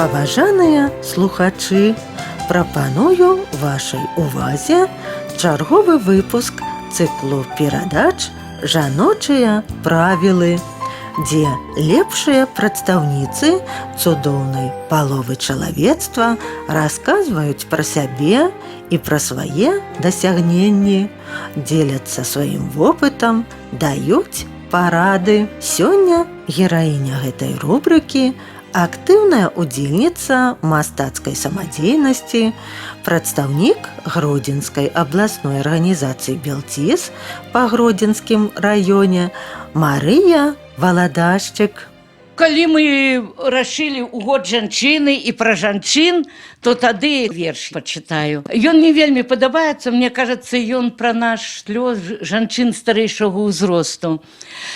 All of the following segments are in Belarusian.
Паважаныя слухачы, прапаную вашай увазе чарговы выпуск цыклу перадач «Жаночыя правілы», дзе лепшыя прадстаўніцы цудоўнай паловы чалавецтва расказваюць пра сябе і пра свае дасягненні, дзеляцца сваім вопытам, даюць парады. Сёння гераіня гэтай рубрыкі актыўная удзельніца мастацкай самадзейнасці, прадстаўнік Гродзенскай абласной арганізацыі «Белціс» па Гродзенскім раёне Марыя Валадашчык. Калі мы рашылі ў год жанчыны і пра жанчын, то тады верш пачытаю. Ён мне вельмі падабаецца, мне кажацца, ён пра наш лёс жанчын старэйшага ўзросту.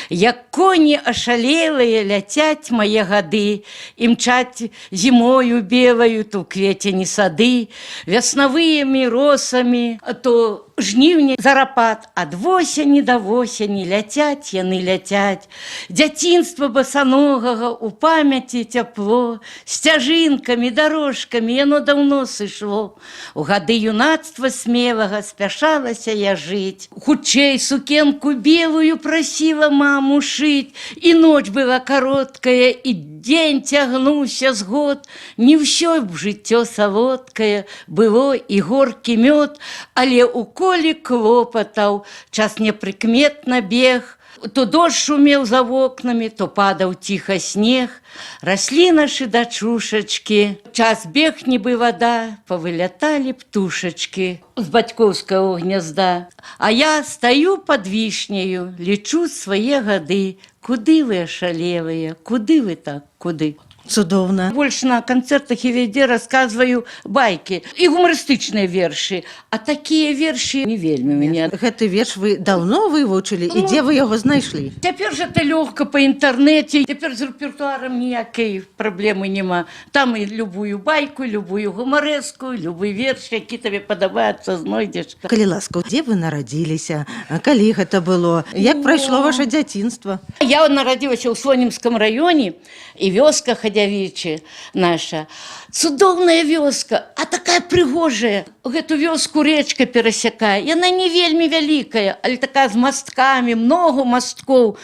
Як коні ашалелыя ляцяць мае гады, і мчаць зімою белаю, то кветені сады, веснавымі росамі, то жніўні зарапат, ад восені да восені ляцяць яны ляцяць. Дзяцінства басаногага у памяці цяпло, сцяжынкамі, дарожкамі яно даўно сышло. У гады юнацтва смелага спяшалася я жыць. Хутчэй сукенку белую прасіла маму шыць, і ноч была кароткая, і дзень цягнуўся з год. Не ўсё б жыццё салодкае, было і горкі мёд, але у колі клопатаў час непрыкметна бег. То дождж шумеў за вокнамі, то падаў ціха снег. Раслі нашы дачушачкі, час бег нібы вада, павыляталі птушачкі з бацькоўскага гнязда. А я стаю пад вішняю, лічу свае гады. Куды вы ашалелыя, куды вы так, куды? Цудоўна. Больш на канцэртах і везде расказваю байкі і гумарыстычныя вершы, а такія вершы не вельмі мяне. Гэты верш вы даўно вывучылі, і дзе вы яго знайшлі? Цяпер жа ты лёгка па інтэрнэце, цяпер з рэпертуарам ніякай праблемы няма. Там і любую байку, любую гумарэску, любы верш, які табе падабаецца, знойдзеш. Калі ласка, дзе вы нарадзіліся? Калі гэта было? Як прайшло ваше дзяцінства? Я нарадзілася ў Сонімскім раёне, і вёска Хадявічы наша. Цудоўная вёска, а такая прыгожая. Гэту вёску рэчка перасякае. Яна не вельмі вялікая, але такая з масткамі, много масткоў,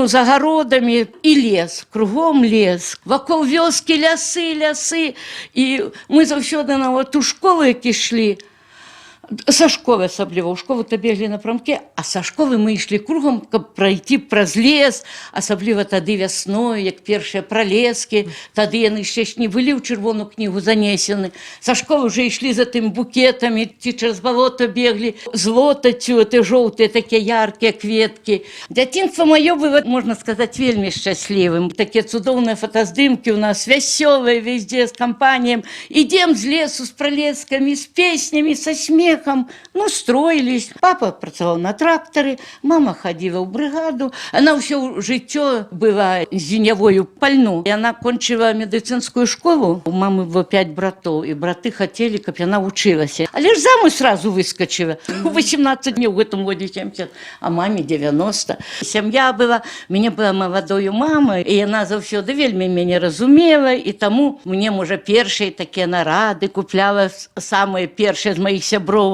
за гародамі, і лес, кругом лес. Вакол вёскі лясы. І мы заўсёды нават у школу, як ішлі, са школы асабліва, у школу-то беглі напрамкі, а са школы мы ішлі кругом, каб прайти праз лес, асабліва тады вясною, як першыя пралескі, тады яны яшчэ не былі ў чырвоную кнігу занесены. Са школы уже ішлі за тым букетамі, ці чарз балота беглі, з лотацю, ты жоўтыя, такія яркія кветкі. Дзяцінства маё было, можна сказаць, вельмі шчаслівым. Такія цудоўныя фотаздымкі ў нас, вясёлыя везде, з кампаніям. Ідзем з лесу, з пралескамі, з песнямі, са смехам. Строились. Папа працаваў на тракторы, мама ходила ў брыгаду. Она ўсё жыццё была зенявою пальну. Яна кончила медицинскую школу. У мамы было 5 братоў, і браты хотели, каб яна вучылася. Але ж замуж сразу выскочила. 18 дней в этом году 70, а маме 90. Сям'я была, мяне была маладою мамой, і яна заўсёды вельмі мяне разумела, і таму мне, можа, першыя такія нарады купляла самыя першыя з маіх сяброў.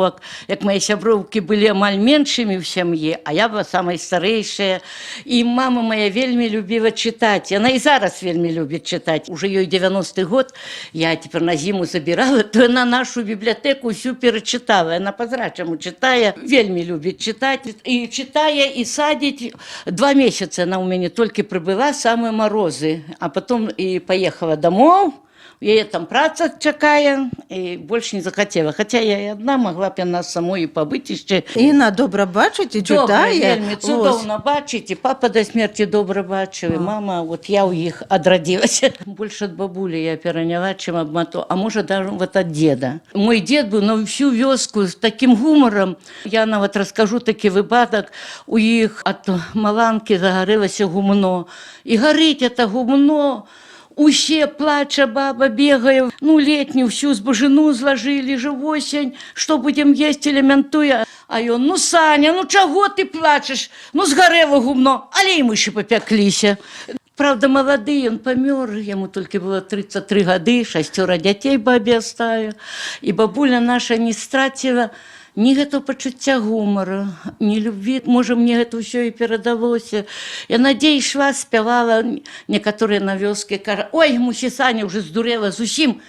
Як мои сяброўкі былі амаль меншымі ў сям'і, а я была самая старэйшая. І мама моя вельмі любіла чытаць. Яна і зараз вельмі любіць чытаць. Уже ёй 90-й год, я цяпер на зіму забірала, то яна нашу бібліятэку ўсю перачытала. Яна па-зрачаму чытае, вельмі любіць чытаць. І чытае, і садзіць. 2 месяцы яна ў мяне толькі прыбыла, самыя марозы. А потом і паехала домоў. Яе там праца чакае, і больш не захацела. Хаця я і адна, магла б яна самой і пабыць яшчэ. І яна добра бачыць і чытае. Вельмі цудоўна бачыць, і папа да смерці добра бачыў, і мама, вот я ў іх адрадзілася. Больш ад бабулі я пераняла, чым ад мато, а можа, даже вот ад деда. Мой дед быў на ўсю вёску з такім гумарам. Я нават раскажу такі выпадак, у іх ад маланкі загарэлася гумно. І гарыць это гумно, усе плача, баба бегае, летнюю всю збажыну зложили, же осень, что будем есть, элементуя. А ён, Саня, чаго ты плачешь? Згарэла гумно, але і мышы попякліся. Правда, молодый, он помер, ему только было 33 года, 6 дзяцей бабе оставил. И бабуля наша не стратила ні гэтага пачуцця гумара, ні любві. Можа, мне гэта ўсё і перадалося. Яна дзе ішла, спявала, некаторыя на вёскі кажа: «Ой, мусі Саня ўжо здурела зусім,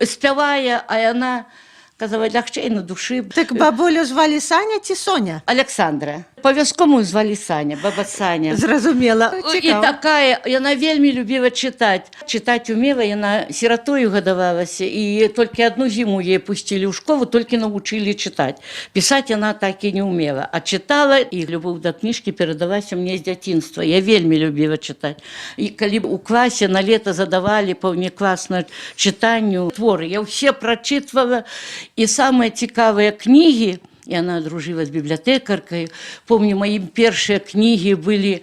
спявае», а яна казала: «Лягчэй на душы». Так бабулю звалі Саня ці Соня? Александра. Па-вёскому звалі Саня, баба Саня. Зразумела. І такая, яна вельмі любіла чытаць. Чытаць умела, яна сіратою гадавалася, і толькі адну зіму яе пусцілі ў школу, толькі навучылі чытаць. Пісаць яна так і не умела, а чытала, і любоў да кніжкі перадалася мне з дзяцінства. Я вельмі любіла чытаць. І калі у класе на лета задавалі па ўнекласна чытанню творы, я ўсе прачытвала, і самыя цікавыя кнігі, и она дружила с библиотекаркой. Помню, мои первые книги были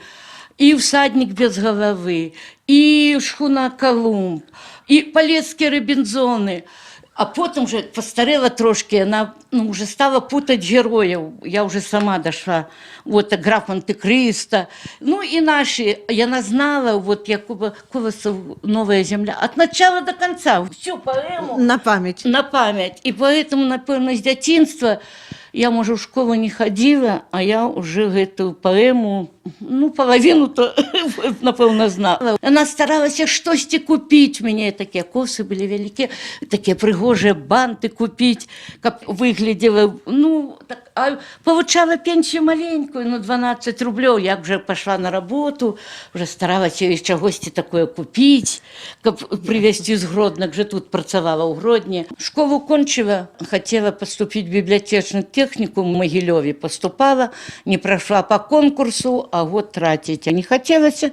и «Всадник без головы», и «Шхуна Колумб», и «Полецкие Робинзоны». А потом же постарела трошки, она уже стала путать героев. Я уже сама дошла. Вот «Граф Монте-Кристо». Ну и наши. Я знала, вот Якуба Колосов «Новая земля» от начала до конца. Всю поэму. На память. На память. И поэтому, напевно, с детства я, может, в школу не ходила, а я уже эту поэму, ну, половину-то, напевно, знала. Она старалась что-то купить. У меня такие косы были великие, такие пригожие банты купить, как выглядело. Ну, так, а получала пенсию маленькую, ну, 12 рублей. Я уже пошла на работу, уже старалась ей чогось такое купить, как привезти из Гродно, где тут працавала в Гродне. Школу кончила, хотела поступить в библиотечный техникум в Могилеве. Поступала, не прошла по конкурсу, а год тратить. Не хотелось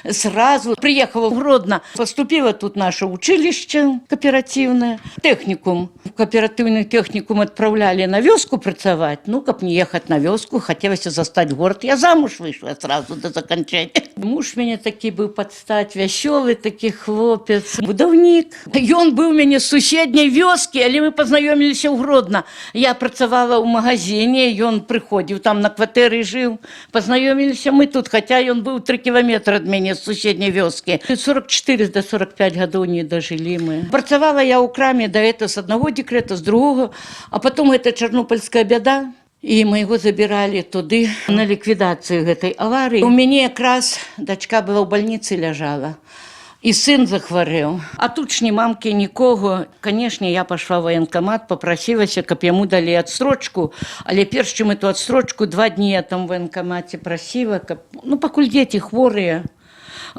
сразу. Приехала в Гродно, поступила тут наше училище кооперативное, техникум. В кооперативный техникум отправляли на вёску працавать. Ну, как не ехать на вёску, хотелось застать город. Я замуж вышла сразу до заканчения. Муж меня таки был подстать, веселый такий хлопец, будовник. И он был у меня с соседней вёски, але мы познакомились в Гродно. Я працавала в магазине, и он приходил, там на квартире жил. Познакомились мы тут, хотя он был 3 километра от меня с соседней вёски. 44 до 45 годов не дожили мы. Працавала я у краме до этого с одного декрета, с другого, а потом это Чернобыльская беда. И мы его забирали туды на ликвидацию этой аварии. У меня как раз дочка была в больнице лежала. И сын захворел. А тут ж ні мамки, нікого. Конечно, я пошла в воєнкомат, попросилася, каб ему дали отсрочку. Але перш чим эту отсрочку, 2 дні я там в воєнкоматі просила, каб, ну, покуль дети хворые.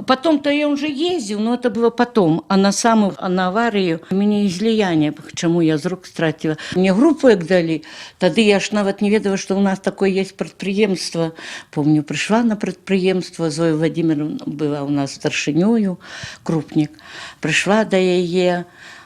Потом-то я уже ездил, но это было потом. А на самую, на аварию у меня излияние, чему я з рук стратила. Мне группу як дали, тогда я ж нават не ведала, что у нас такое есть предприемство. Помню, пришла на предприемство, Зоя Владимировна была у нас старшинёю, крупник. Пришла до яе.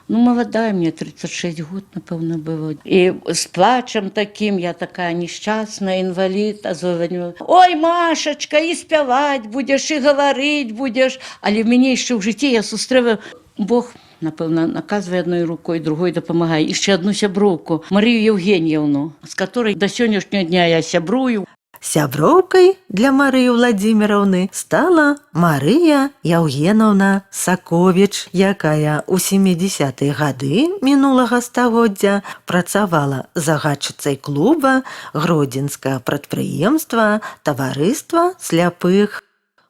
Ну, молодая, мне 36 год, напевно, было. И с плачем таким, я такая несчастная, инвалид. А Зоя Владимировна: «Ой, Машечка, и спевать будешь, и говорить будешь». Але в мене ще в житті я зустріла, Бог, напевно, наказує одною рукою, другою допомагає. І ще одну сябровку, Марію Євгенівну, з якою до сьогоднішнього дня я сябрую. Сяброўкай для Марыі Владзіміраўны стала Марыя Яўгенаўна Саковіч, якая ў 70-е гады мінулага стагоддзя працавала загадчыцай клуба гродзенскага прадпрыемства таварыства сляпых.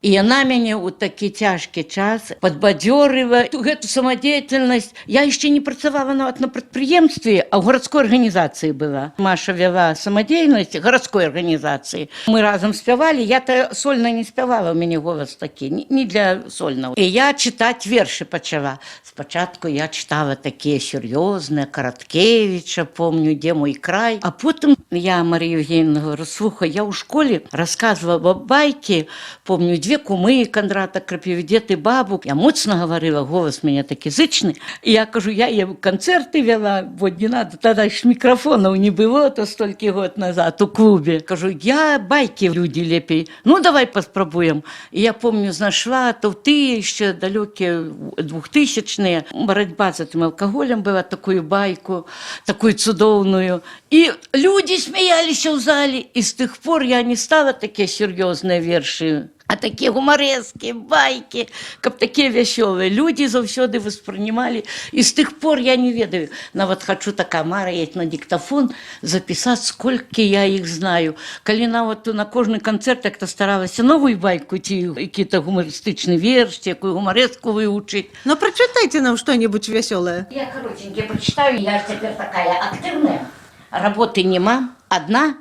И она меня вот такі цяжкі час подбадёрила. Эту самодеятельность я еще не працавала нават на предприемстве, а в городской организации была. Маша вела самодеятельность городской организации. Мы разом спевали. Я-то сольно не спевала, у меня голос такий, не для сольного. И я читать верши почала. Спочатку я читала такие серьезные, Короткевича, помню, «Где мой край». А потом я Марию Евгеньевну говорю: слухай, я у школе рассказывала байки, помню, 2 кумы Кондрата Крапивы, дед и бабу. Я моцно говорила, голос у меня такий зычный. И я кажу, я ей концерты вела, вот не надо, тогда еще микрофонов не было, то столько год назад у клубе. Кажу, я байки люди лепей, ну давай попробуем. И я помню, нашла, то ты еще далекие 2000-е, боротьба с этим алкоголем была, такую байку, такую цудовную. И люди смеялись в зале, и с тех пор я не стала такие серьезные верши А такія гумарэзкі, байкі, каб такія вясёлыя. Людзі заўсёды воспрынимали. І з тых пор я не ведаю. Нават хачу такая мара ять на диктофон запісаць, сколькі я іх знаю. Калі нават на кожны канцэрт як-то старалася новую байку ці які-то гумарыстычны верш, ці якую гумарэзку вывучыць. Ну, прочитайте нам что-нибудь веселое. Я коротенько прочитаю. Я теперь такая активная. Работы нема. Одна.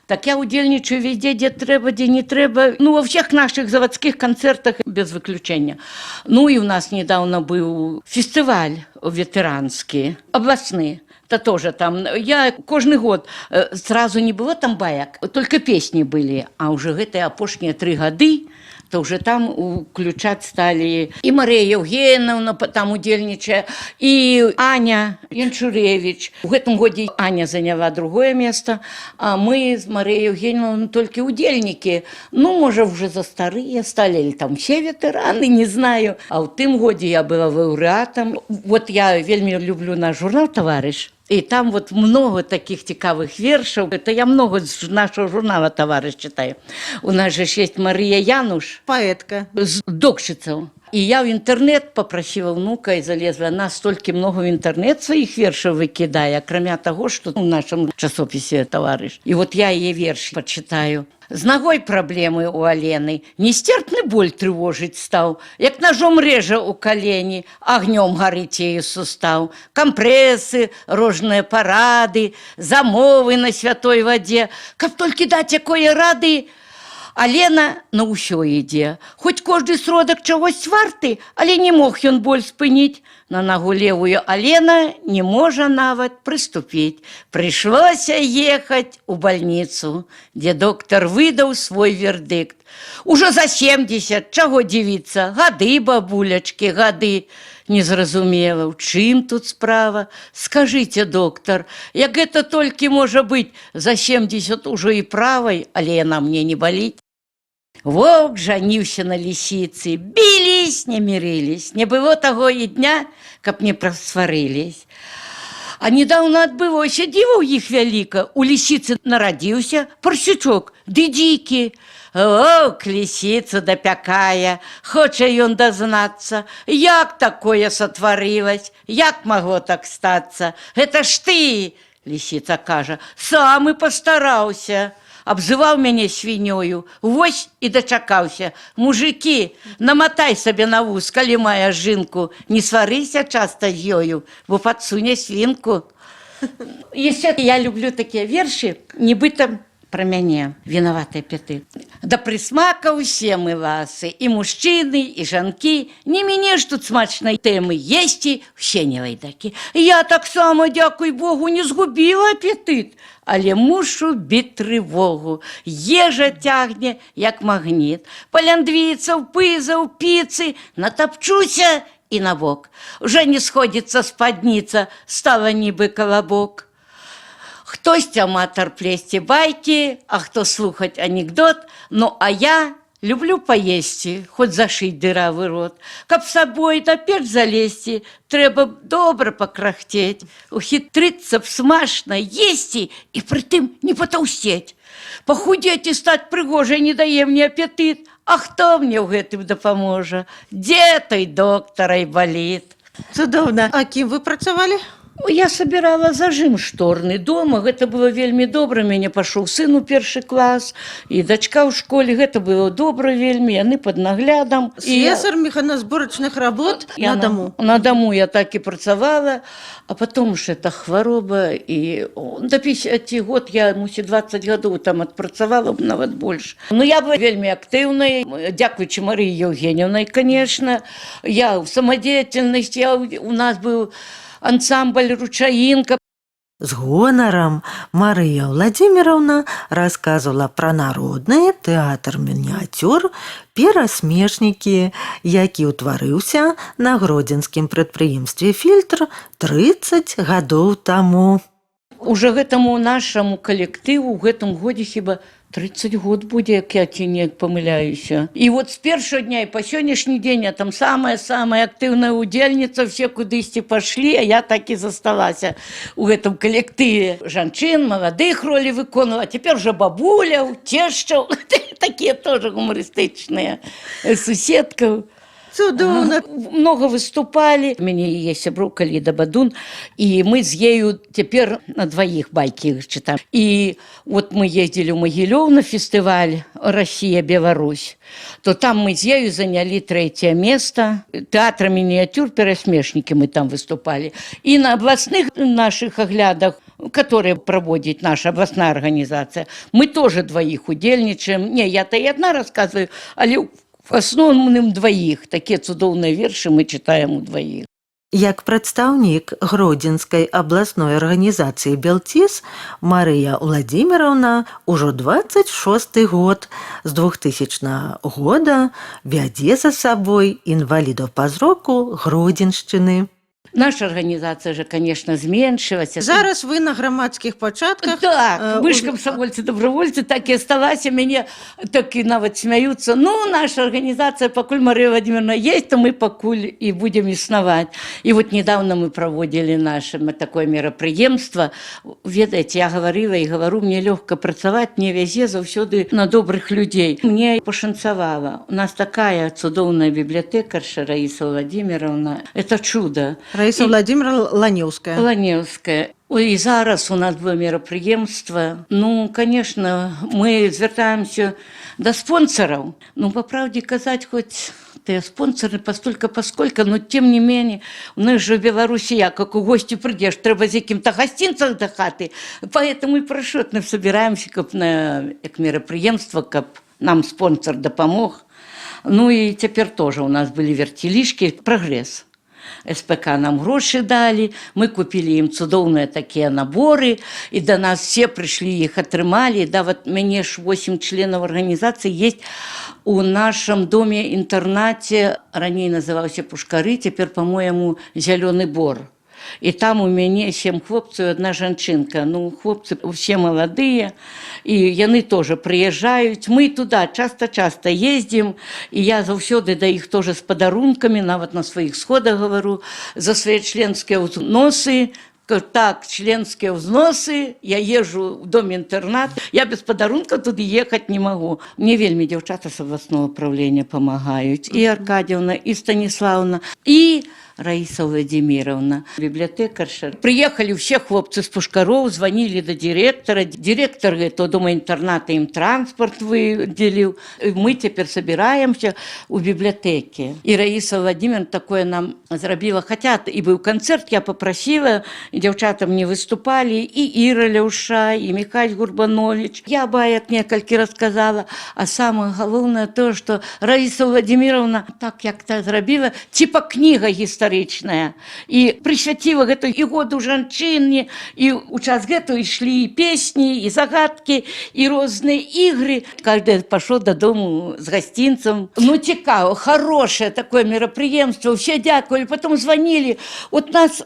Так я удзельнічаю везде, где трэба, где не трэба. Ну, во всех наших заводских концертах без выключения. Ну, и у нас недавно был фестиваль ветеранский, областный. Это тоже там. Я каждый год сразу не было там баек, только песни были. А уже гэтые апошние 3 годы то уже там включать стали и Мария Евгеньевна там удельничая, и Аня Янчуревич. В этом году Аня заняла другое место, а мы с Марией Евгеньевной только удельники. Ну, может, уже за старые стали, или там все ветераны, не знаю. А в том году я была лауреатом. Вот я вельми люблю наш журнал «Товарищ». И там вот много таких цікавых вершаў. Это я много з нашего журнала «Товарищ» читаю. У нас же есть Мария Януш. Поэтка. З Докшицаў. И я в интернет попросила внука и залезла. Она столько много в интернет своих вершаў выкидая, кроме того, что в нашем часописе «Товарищ». И вот я ей верш почитаю. З ногой проблемы у Алены. Нестерпны боль тревожить стал. Як ножом реже у колени, огнем горить ею сустав. Компрессы, рожные парады, замовы на святой воде. Каб только дать якое рады, Алена на ўсё ідзе. Хоць кожны сродак чагось варты, але не мог ён боль спыніць. На ногу левую Алена не можа нават прыступіць. Прыйшлося ехаць у больницу, дзе доктор выдаў свой вердыкт. Ужо за 70, чаго дзівіцца? Гады, бабулячкі, гады. Незразумела, ў чым тут справа? Скажыце, доктор, як гэта толькі можа быць? За 70 ужо і правай, але яна мне не баліць. Вовк жаніўся на лісіцы, білись, не мірылись, не было таго і дня, каб не прасварылись. А недавно адбылося дзіва ў іх вяліка. У лісіцы нарадзіўся парсючок, ды дзікі. Ох, лісіцу дапякае, хоча ён дазнацца, як такое сотварылась, як магло так стацца. Гэта ж ты, лісіца кажа, сам і пастараўся. Абзываў мяне свінёю, вось і дачакаўся. Мужики, наматай сабе на вуз, калі мае жынку, не сварыся часта з ёю, бо падсуне свінку. Яшчэ я люблю такія вершы, нібыта про мяне, вінаватыя пяты. Да прысмака ўсе мы ласы, і мужчыны, і жанкі, не мене ж тут смачнай тэмы есці, усе не лайдакі. Я таксама, дзякуй Богу, не згубіла апетыт, але мушу біць трывогу. Ежа цягне, як магніт. Паляндрвіцаў, пызаў, піцы, натапчуся і набок. Уже не сходіцца спадніца, стала нібы калабок. Хтосьці аматар плесці байкі, а хто слухаць анекдот. Ну, а я люблю паесці, хоць зашыць дыравы рот. Каб сабой на печ залезці, трэба добра пакрахцець, ухітрыцца б смачна есці і прытым не патаўсцець. Пахудзець і стаць прыгожай не дае мне апетыт. А хто мне ў гэтым дапаможа? Дзе той доктара і баліт? Цудоўна. А кім вы працавалі? Я собирала зажим шторны дома, гэта было вельмі добра, мяне пашоў сын у 1 клас, і дачка ў школе, гэта было добра вельмі, яны под наглядам. Слесар механозборочных работ на дому? На дому я так і працавала, а потом ж это хвароба, і до 50 год я, мусі, 20 гадоў там адпрацавала, нават больш. Ну, я была вельмі актыўнай, дзякуючы Марыі Евгеньевнай, конечно. Я в самодеятельности, у нас был ансамбль «Ручаинка». С гонором Мария Владимировна рассказывала про народный театр миниатюр «Перасмешники», які ўтварыўся на гродзенскім прадпрыемстве «Фильтр» 30 гадоў таму. Уже гэтаму нашаму калектыву ў гэтым годзе хіба 30 год будзе, як я ці не памыляюся. І вот з першага дня і па сённяшні дзень я там самая актыўная удзельніца, все кудысьці пашлі, а я так і засталася у гэтым калектыве. Жанчын, маладых ролі выконвала, цяпер уже бабуляў, цешчаў. такие тоже гумористичные. Суседка. Цудоўна. Много выступали. У меня есть сяброўка Лида Бадун, и мы с ею теперь на двоих байки читаем. И вот мы ездили в Могилев на фестиваль «Россия-Беларусь», то там мы с ею заняли 3-е место. Театр миниатюр «Пересмешники» мы там выступали. И на областных наших оглядах, которые проводит наша областная организация, мы тоже двоих удельничаем. Не, я-то и одна рассказываю, але в основном двоих. Такие цудоўныя вершы мы читаем у двоих. Як прадстаўнік Гродзенскай абласной арганізацыі «Белціс», Марыя Владимировна ўжо 26-й год з 2000 года вядзе за сабой інвалідаў па зроку Гродзеншчыны. Наша организация же, конечно, зменшилась. Зараз вы на громадских початках. Так, вы ж комсомольцы, добровольцы, так и осталась, и меня так и нават смеются. Ну, наша организация, покуль Мария Владимировна есть, то мы покуль и будем існаваць. И вот недавно мы проводили наше такое мерапрыемство. Ведаете, я говорила и говорю, мне легко працаваць, мне вязе заўсёды на добрых людей. Мне пошанцавала. У нас такая цудоўная библиотекарша Раиса Владимировна. Это чудо. Раиса Владимировна Ланевская. Ланевская. И зараз у нас было мерапрыемство. Ну, конечно, мы звяртаемся до спонсоров. Ну, по правде казать, хоть те спонсоры постолько-поскольку, но тем не менее, у нас же в Беларуси, как у гости придешь, треба з яким-то гостинцем до хаты. Поэтому и прошу, мы собираемся как на мерапрыемство, как нам спонсор допомог. Ну и теперь тоже у нас были вертелишки, прогресс. СПК нам гроши дали, мы купили им цудоўные такие наборы, и до нас все пришли, их отрымали. Да, вот мне ж 8 членов организации есть у нашем доме-интернате, ранее назывался Пушкары, теперь, по-моему, Зеленый Бор. И там у меня 7 хлопцев и 1 жанчынка. Ну, хлопцы все молодые, и яны тоже приезжают. Мы туда часто-часто ездим, и я заўсёды да іх тоже с подарунками, нават на своих сходах говорю, за свои членские взносы. Так, членские взносы, я езжу в дом-интернат, я без подарунка туды ехать не могу. Мне вельмі девчата с областного управления помогают. И Аркадьевна, и Станиславовна, и Раиса Владимировна, библиотекарша. Приехали все хлопцы с Пушкаров, звонили до директора. Директор этого дома-интерната им транспорт выделил. И мы теперь собираемся у библиотеки. И Раиса Владимировна такое нам зробила. Хотя и был концерт, я попросила, и девчата мне выступали, и Ира Ляуша, и Михаил Гурбанович. Я баяк некалькі рассказала. А самое главное то, что Раиса Владимировна так як-то зробила, типа книга историческая. И присвятила гэту и году жанчыне, и у час гэту шли и песни, и загадки, и разные игры. Каждый пошел до дому с гостинцем. Ну, цікаво, хорошее такое мероприемство, все дякую. Потом звонили. Вот нас...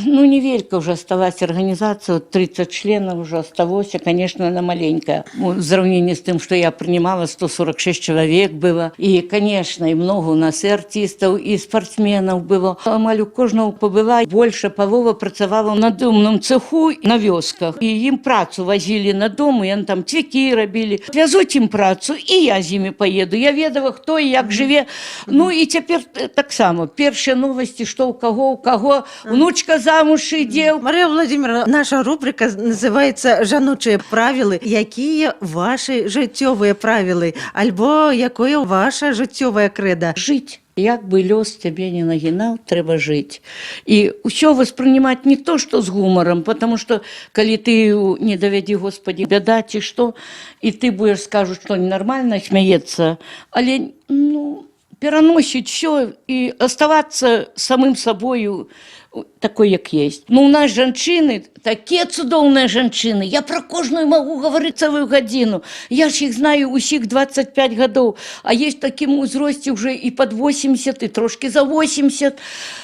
Ну, невелька уже осталась организация, вот 30 членов уже осталось, конечно, она маленькая. В сравнении с тем, что я принимала, 146 человек было. И, конечно, и много у нас и артистов, и спортсменов было. Амаль у кожного побыла, больше полова працавала на домном цеху на вёсках. И им працу возили на дом, и они там цвяки робили. Вязуть им працу, и я з ними поеду. Я ведала, хто і як живе. Ну, и теперь так само. Первые новости, что у кого, внучка замуж ідзе. Марія Владимировна, наша рубрика называется «Жаночыя правілы». Якія ваши жыццёвыя правілы? Альбо якое ваше жыццёвае крэда? Жить. Як бы лёс тебе не нагинал, трэба жить. И все воспринимать не то, что с гумором, потому что, коли ты не доведи, Господи, беда, ти что, и ты будешь скажут, что ненормально, смеется, але, ну, переносить все и оставаться самым собою, такой, як есть. Ну, у нас жанчыны, такие цудоўныя жанчыны. Я про кожную могу говорить целую годину. Я ж их знаю усіх 25 годов. А есть в таким узросте уже и под 80, и трошки за 80.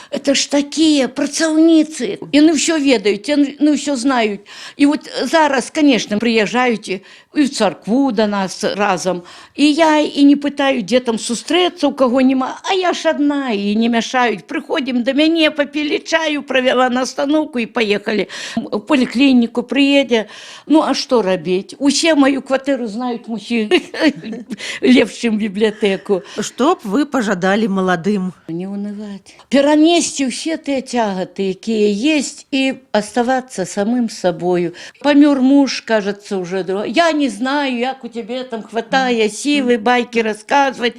Это ж такие працаўніцы. Яны все ведают, яны все знают. И вот зараз, конечно, приезжают и в церкву до нас разом. И я и не пытаю, где там сустрэцца, у кого нема. А я ж одна, и не мешают. Приходим до меня, попили чай. чаю, провела на остановку и поехали в поликлинику, приедя. Ну, а что робить? Усе мою квартиру знают мужчины, лепш, чем библиотеку. Што б вы пажадалі маладым? Не унывать. Перенести все те тяготы, какие есть, и оставаться самым собою. Помер муж, кажется, уже другой. Я не знаю, как у тебя там хватает силы, байки рассказывать.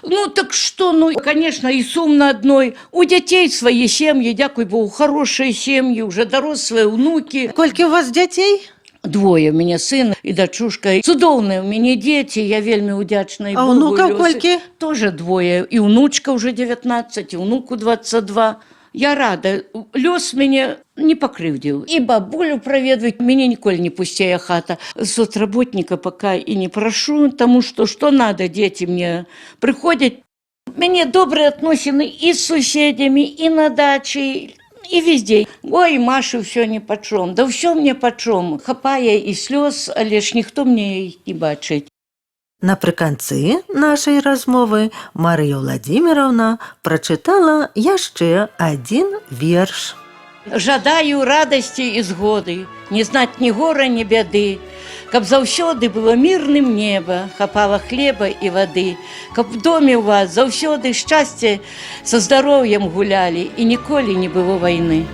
Ну, так что, ну, конечно, и сумно одной. У детей свои семьи, дякуй Богу, хорошие семьи, уже дорослые внуки. Колькі у вас дзяцей? Двое у меня сын и дочушка. Цудоўныя у меня дети, я вельми удячна и А Богу. внуков и Лёсе. колькі? Тоже двое. И внучка уже 19, и внуку 22. Я рада. Лёс меня не покрывдил. И бабулю проведывать меня ніколі не пустяя хата. Соцработника пока и не прошу, потому что надо, дети мне приходят. Мне добрые отношения и с соседями, и на даче, и везде. Ой, Маше все нипочем. Да все мне почем. Хапае и слез, але ж ніхто мне їх не бачить. Напрыканцы нашай размовы Марыя Владимировна прачытала яшчэ адзін верш. Жадаю радости и згоды, не знать ни гора, ни бяды, каб заўсёды было мирным небо, хапала хлеба и воды, каб в доме у вас заўсёды счастье со здоровьем гуляли и ніколі не было войны.